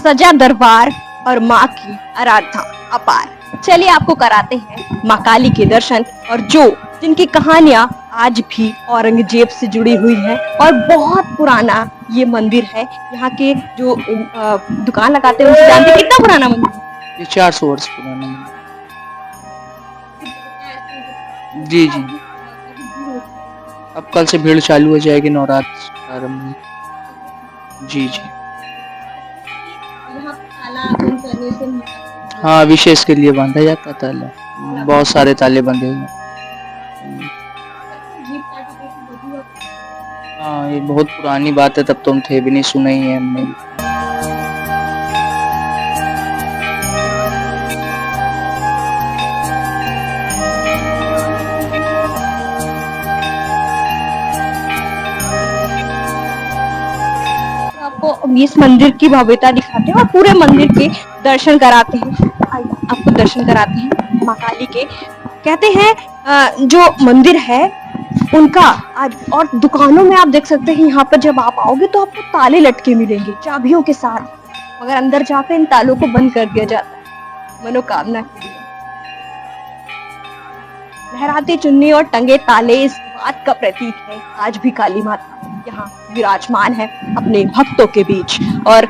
सजा दरबार और माँ की आराधना अपार। चलिए आपको कराते हैं माँ काली के दर्शन, और जिनकी कहानियां आज भी औरंगजेब से जुड़ी हुई है और बहुत पुराना ये मंदिर है। यहाँ के जो दुकान लगाते हैं उनसे जानते हैं कितना पुराना मंदिर है। ये 400 वर्ष पुराना है। जी जी, अब कल से भीड़ चालू हो जाएगी, नवरात्र प्रारंभ में। जी जी, हाँ, विशेष के लिए बांधा जाता है ताला। बहुत सारे ताले बंधे हुए हैं। हाँ, ये बहुत पुरानी बात है, तब तो हम थे भी नहीं, सुना ही है हमने। आपको इस मंदिर की भव्यता दिखाते हैं और पूरे मंदिर के दर्शन कराते हैं। आपको दर्शन कराते हैं माँ काली के। कहते हैं जो मंदिर है उनका आज, और दुकानों में आप देख सकते हैं यहाँ पर जब आप आओगे तो आपको ताले लटके मिलेंगे चाबियों के साथ, मगर अंदर जाकर इन तालों को बंद कर दिया जाता है मनोकामना के लिए। लहराती चुन्नी और टंगे ताले इस बात का प्रतीक है आज भी काली माता यहाँ विराजमान है अपने भक्तों के बीच। और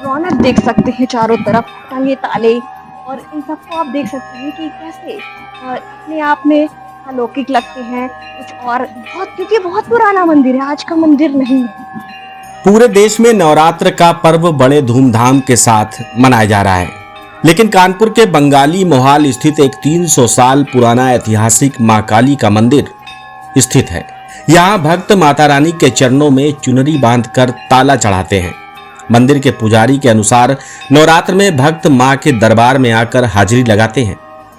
रौनक देख सकते हैं चारों तरफ टंगे ताले, और इन सबको आप देख सकते हैं कि कैसे अपने आप में अलौकिक लगते हैं कुछ, और बहुत, क्योंकि बहुत पुराना मंदिर है, आज का मंदिर नहीं है। पूरे देश में नवरात्र का पर्व बड़े धूमधाम के साथ मनाया जा रहा है, लेकिन कानपुर के बंगाली मोहाल स्थित एक 300 साल पुराना ऐतिहासिक मां काली का मंदिर स्थित है। यहाँ भक्त माता रानी के चरणों में चुनरी बांधकर ताला चढ़ाते हैं। मंदिर के पुजारी के अनुसार नवरात्र में भक्त मां के दरबार में आकर हाजिरी लगाते हैं,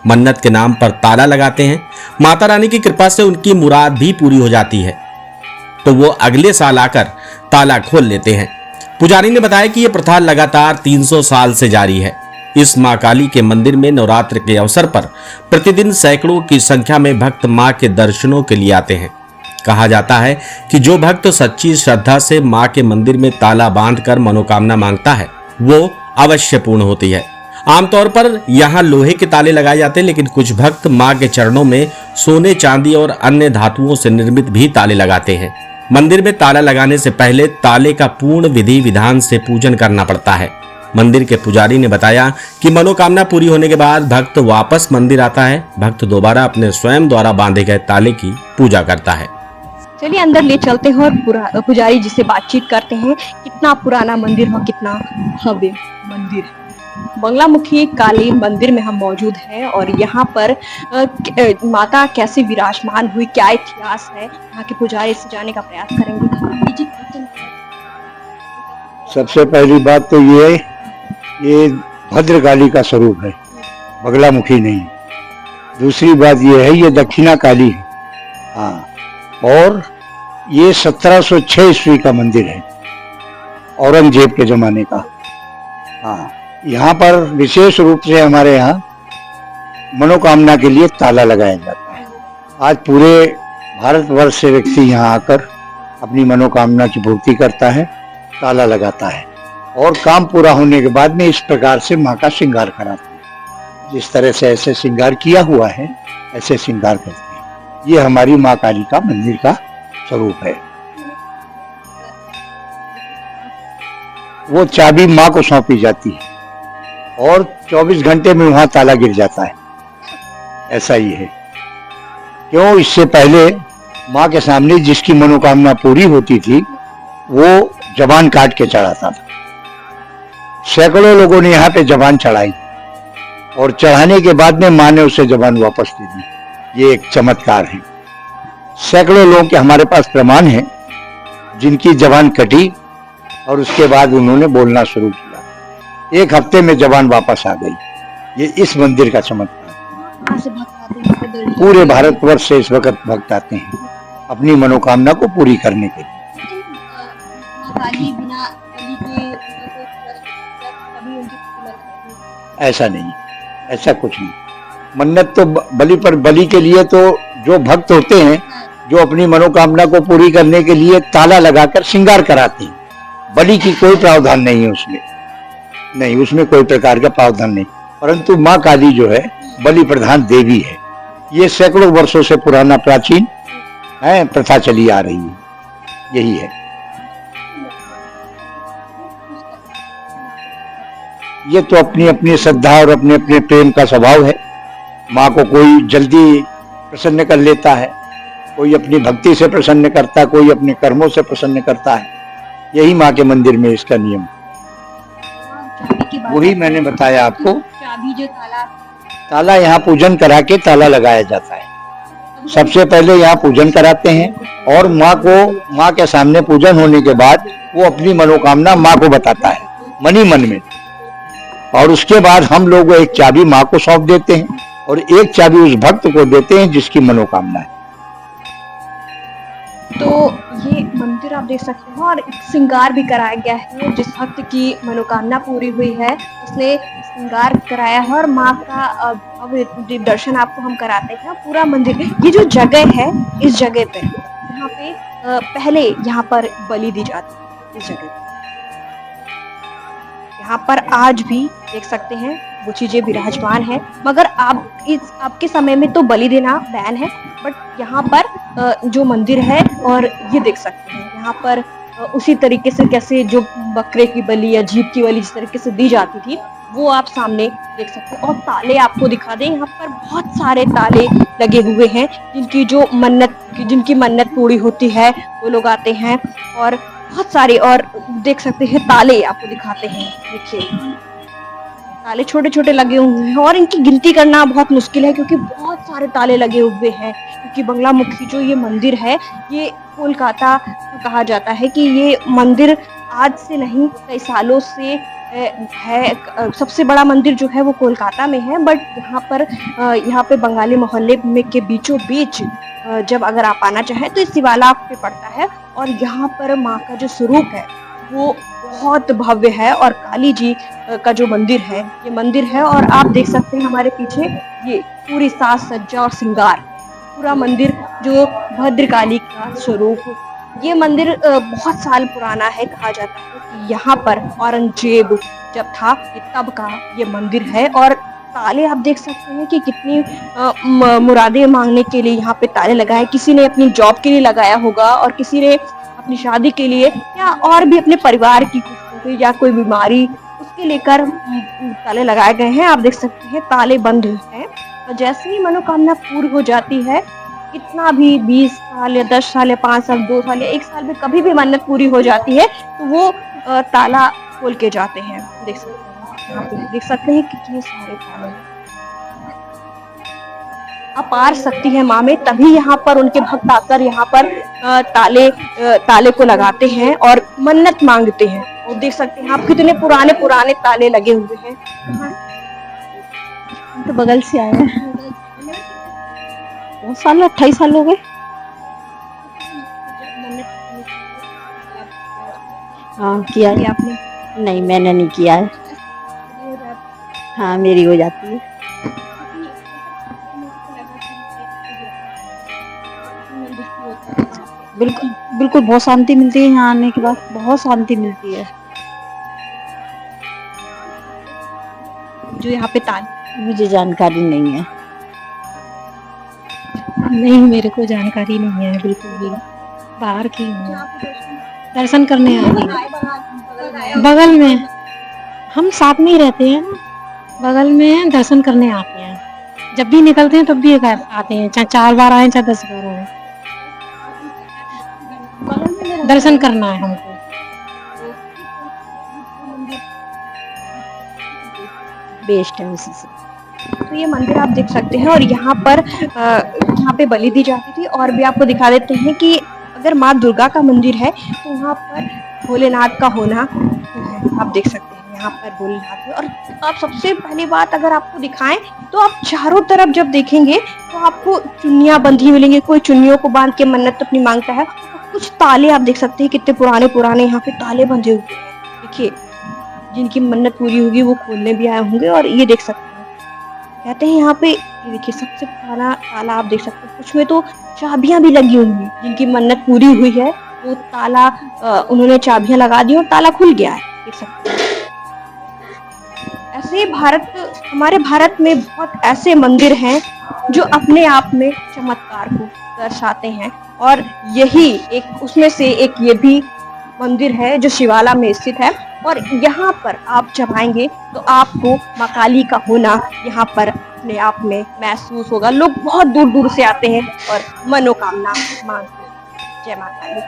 मन्नत के नाम पर ताला लगाते हैं। माता रानी की कृपा से उनकी मुराद भी पूरी हो जाती है तो वो अगले साल आकर ताला खोल लेते हैं। पुजारी ने बताया कि यह प्रथा लगातार 300 साल से जारी है। इस मां काली के मंदिर में नवरात्र के अवसर पर प्रतिदिन सैकड़ों की संख्या में भक्त मां के दर्शनों के लिए आते हैं। कहा जाता है कि जो भक्त सच्ची श्रद्धा से मां के मंदिर में ताला बांधकर मनोकामना मांगता है वो अवश्य पूर्ण होती है। आमतौर पर यहाँ लोहे के ताले लगाए जाते हैं, लेकिन कुछ भक्त मां के चरणों में सोने, चांदी और अन्य धातुओं से निर्मित भी ताले लगाते हैं। मंदिर में ताला लगाने से पहले ताले का पूर्ण विधि विधान से पूजन करना पड़ता है। मंदिर के पुजारी ने बताया कि मनोकामना पूरी होने के बाद भक्त वापस मंदिर आता है। भक्त दोबारा अपने स्वयं द्वारा बांधे गए ताले की पूजा करता है। चलिए अंदर ले चलते हैं और पुजारी जी से बातचीत करते हैं। कितना पुराना मंदिर हो, कितना भव्य मंदिर है। बंगलामुखी काली मंदिर में हम मौजूद हैं और यहाँ पर माता कैसे विराजमान हुई, क्या इतिहास है, यहाँ के पुजारी से जानने का प्रयास करेंगे। सबसे पहली बात तो ये भद्रकाली का स्वरूप है, बगलामुखी नहीं। दूसरी बात ये है ये दक्षिणा काली है। हाँ, और ये 1706 ईस्वी का मंदिर है, औरंगजेब के जमाने का। हाँ, यहाँ पर विशेष रूप से हमारे यहाँ मनोकामना के लिए ताला लगाया जाता है। आज पूरे भारतवर्ष से व्यक्ति यहाँ आकर अपनी मनोकामना की पूर्ति करता है, ताला लगाता है, और काम पूरा होने के बाद में इस प्रकार से माँ का श्रृंगार कराते हैं। जिस तरह से ऐसे श्रृंगार किया हुआ है ऐसे श्रृंगार करते हैं। ये हमारी माँ काली का मंदिर का स्वरूप है। वो चाबी माँ को सौंपी जाती है और 24 घंटे में वहां ताला गिर जाता है। ऐसा ही है। क्यों? इससे पहले माँ के सामने जिसकी मनोकामना पूरी होती थी वो जबान काट के चढ़ाता था। सैकड़ों लोगों ने यहाँ पे जबान चढ़ाई और चढ़ाने के बाद में माँ ने उसे जबान वापस दे दी। ये एक चमत्कार है। सैकड़ों लोगों के हमारे पास प्रमाण है जिनकी जबान कटी और उसके बाद उन्होंने बोलना शुरू किया। 1 हफ्ते में जबान वापस आ गई। ये इस मंदिर का चमत्कार है। पूरे भारतवर्ष से इस वक्त भक्त आते हैं अपनी मनोकामना को पूरी करने के लिए। ऐसा नहीं, ऐसा कुछ नहीं। मन्नत तो बलि के लिए तो जो भक्त होते हैं जो अपनी मनोकामना को पूरी करने के लिए ताला लगाकर श्रृंगार कराते हैं, बलि की कोई प्रावधान नहीं है उसमें। नहीं, उसमें कोई प्रकार का प्रावधान नहीं। परंतु माँ काली जो है बलि प्रधान देवी है। ये सैकड़ों वर्षों से पुराना प्राचीन है, प्रथा चली आ रही है, यही है। ये तो अपनी अपनी श्रद्धा और अपने अपने प्रेम का स्वभाव है। माँ को कोई जल्दी प्रसन्न कर लेता है, कोई अपनी भक्ति से प्रसन्न करता है, कोई अपने कर्मों से प्रसन्न करता है। यही माँ के मंदिर में इसका नियम। वही मैंने बताया आपको, चाबी जो ताला यहाँ पूजन करा के ताला लगाया जाता है। सबसे पहले यहाँ पूजन कराते हैं और माँ के सामने पूजन होने के बाद वो अपनी मनोकामना माँ को बताता है मनी मन में, और उसके बाद हम लोग एक चाबी माँ को सौंप देते हैं और एक चाबी उस भक्त को देते हैं जिसकी मनोकामना है। तो ये मंदिर आप देख सकते हैं और श्रृंगार भी कराया गया है। जिस भक्त की मनोकामना पूरी हुई है उसने श्रृंगार कराया है और माँ का अब दर्शन आपको हम कराते हैं। पूरा मंदिर, ये जो जगह है, इस जगह पे यहाँ पे पहले यहाँ पर बलि दी जाती है। इस जगह यहाँ पर आज भी देख सकते हैं वो चीजें विराजमान है, मगर आपके समय में तो बलि देना बैन है। बट यहाँ पर जो मंदिर है, और ये देख सकते हैं यहाँ पर उसी तरीके से कैसे जो बकरे की बलि या जीव की बलि जिस तरीके से दी जाती थी वो आप सामने देख सकते हैं। और ताले आपको दिखा दें, यहाँ पर बहुत सारे ताले लगे हुए हैं जिनकी मन्नत पूरी होती है वो लोग आते हैं। और बहुत सारे और देख सकते हैं ताले आपको दिखाते हैं। देखिए ताले छोटे छोटे लगे हुए हैं और इनकी गिनती करना बहुत मुश्किल है क्योंकि बहुत सारे ताले लगे हुए हैं। क्योंकि बंगलामुखी जो ये मंदिर है, ये कोलकाता कहा जाता है कि ये मंदिर आज से नहीं कई सालों से है। सबसे बड़ा मंदिर जो है वो कोलकाता में है, बट यहाँ पे बंगाली मोहल्ले में के बीचों बीच जब अगर आप आना चाहें तो इस शिवाला पे पड़ता है। और यहाँ पर माँ का जो स्वरूप है वो बहुत भव्य है। और काली जी का जो मंदिर है, ये मंदिर है, और आप देख सकते हैं हमारे पीछे ये पूरी साज सज्जा और श्रृंगार, पूरा मंदिर जो भद्रकाली का स्वरूप। ये मंदिर बहुत साल पुराना है। कहा जाता है कि यहाँ पर औरंगजेब जब था तब का ये मंदिर है। और ताले आप देख सकते हैं कि कितनी मुरादें मांगने के लिए यहाँ पे ताले लगाए। किसी ने अपनी जॉब के लिए लगाया होगा और किसी ने अपनी शादी के लिए, या और भी अपने परिवार की या कोई बीमारी उसके लेकर ताले लगाए गए हैं। आप देख सकते हैं ताले बंद हैं और जैसे ही मनोकामना पूरी हो जाती है, कितना भी 20 साल या 10 साल या 5 साल 2 साल या 1 साल में कभी भी मन्नत पूरी हो जाती है तो वो ताला खोल के जाते हैं। देख सकते हैं यहाँ पे, देख सकते हैं कितने सारे ताले हैं। अपार शक्ति है माँ में, तभी यहाँ पर उनके भक्त आकर यहाँ पर ताले को लगाते हैं और मन्नत मांगते हैं। और देख सकते हैं आप कितने पुराने पुराने ताले लगे हुए हैं। तो बगल से आए हैं, बहुत साल 28 साल हो गए। हाँ किया है आपने? नहीं मैंने नहीं किया है। हाँ मेरी हो जाती है। बिल्कुल बिल्कुल, बहुत शांति मिलती है यहाँ आने के बाद, बहुत शांति मिलती है। जो यहाँ पे ताले, मुझे जानकारी नहीं है। नहीं मेरे को जानकारी नहीं है बिल्कुल भी। बाहर की हूँ, दर्शन करने आई हूँ। बगल में हम साथ में ही रहते हैं, बगल में दर्शन करने आते हैं। जब भी निकलते हैं तब भी आते हैं, चाहे 4 बार आए चाहे 10 बार आए, दर्शन करना है हमको। बेस्ट है उसी से। तो ये मंदिर आप देख सकते हैं और यहाँ पे बलि दी जाती थी। और भी आपको दिखा देते हैं कि अगर माँ दुर्गा का मंदिर है तो वहाँ पर भोलेनाथ का होना है। आप देख सकते हैं यहाँ पर भोलेनाथ है। और आप सबसे पहली बात अगर आपको दिखाएं तो आप चारों तरफ जब देखेंगे तो आपको चुन्नियाँ बंधी मिलेंगी। कोई चुन्नियों को बांध के मन्नत अपनी मांगता है। कुछ ताले आप देख सकते हैं कितने पुराने पुराने यहाँ पे ताले बंधे हुए हैं। देखिए जिनकी मन्नत पूरी होगी वो खोलने भी आए होंगे। और ये देख सकते हैं, कहते हैं यहाँ पे, ये देखिए सबसे पुराना ताला आप देख सकते हैं। कुछ में तो चाबियां भी लगी हुई हैं, जिनकी मन्नत पूरी हुई है वो ताला उन्होंने चाबियां लगा दी और ताला खुल गया है। देख सकते हैं हमारे भारत में बहुत ऐसे मंदिर हैं जो अपने आप में चमत्कार को दर्शाते हैं, और यही एक उसमें से एक ये भी मंदिर है जो शिवाला में स्थित है। और यहाँ पर आप जब आएंगे तो आपको माँ काली का होना यहाँ पर अपने आप में महसूस होगा। लोग बहुत दूर दूर से आते हैं और मनोकामना मांगते हैं। जय माता दी।